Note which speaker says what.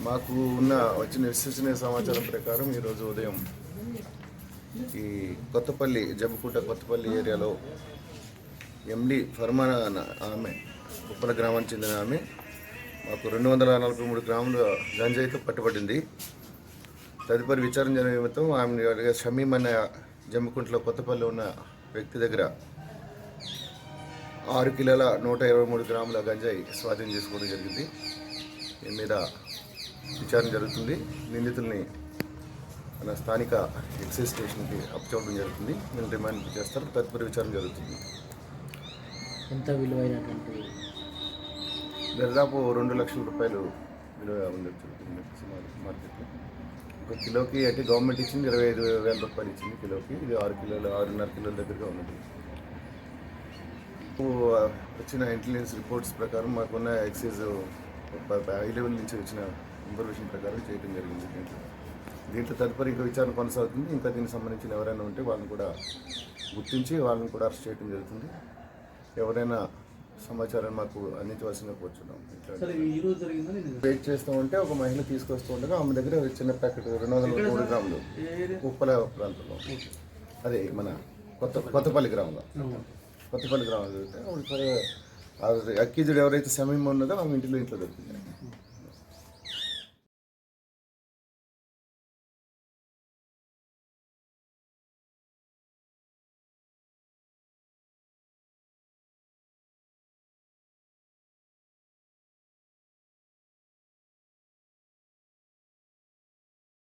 Speaker 1: మాకు వచ్చిన విశ్వసనీయ సమాచారం ప్రకారం ఈరోజు ఉదయం ఈ కొత్తపల్లి జబ్బుకుంట కొత్తపల్లి ఏరియాలో ఎండి ఫర్మానా ఆమె ఉప్పల గ్రామానికి చెందిన ఆమె మాకు 243 గ్రాముల గంజాయితో పట్టుబడింది. తదుపరి విచారణ నిమిత్తం ఆమె షమీమ్ అనే జమ్మికుంటలో కొత్తపల్లి ఉన్న వ్యక్తి దగ్గర 6 కిలోల 123 గ్రాముల గంజాయి స్వాధీనం చేసుకోవడం జరిగింది. దీని మీద విచారణ జరుగుతుంది. నిందితుల్ని మన స్థానిక ఎక్సైజ్ స్టేషన్కి అప్పచెప్పడం జరుగుతుంది. వీళ్ళు రిమాండ్ చేస్తారు. తదుపరి విచారణ జరుగుతుంది.
Speaker 2: ఎంత విలువైనటువంటి
Speaker 1: దాదాపు 2 లక్షల రూపాయలు విలువ ఉండొచ్చు మార్కెట్లో. ఒక కిలోకి అంటే గవర్నమెంట్ ఇచ్చింది 25,000 రూపాయలు ఇచ్చింది కిలోకి. ఇది 6.5 కిలోల దగ్గరగా ఉన్నది. వచ్చిన ఇంటెలిజెన్స్ రిపోర్ట్స్ ప్రకారం మాకున్న ఎక్సైజ్ హై లెవెల్ నుంచి వచ్చిన ఇన్ఫర్మేషన్ ప్రకారం చేయడం జరిగింది. దీంట్లో తదుపరి ఇంకా విచారణ కొనసాగుతుంది. ఇంకా దీనికి సంబంధించిన ఎవరైనా ఉంటే వాళ్ళని కూడా గుర్తించి వాళ్ళని కూడా అరెస్ట్ చేయడం జరుగుతుంది. ఎవరైనా సమాచారం మాకు అందించవలసిందిగా కూర్చున్నాం. వెయిట్ చేస్తూ ఉంటే ఒక మహిళ తీసుకొస్తూ ఉండగా ఆమె దగ్గర చిన్న ప్యాకెట్ 203 గ్రాములు ఉప్పల ప్రాంతంలో, అదే మన కొత్తపల్లి గ్రామంలో కొత్తపల్లి గ్రామంలో దొరికితే అక్యూజ్డ్ ఎవరైతే సమయం ఉన్నదో ఆమె ఇంట్లో దొరికింది.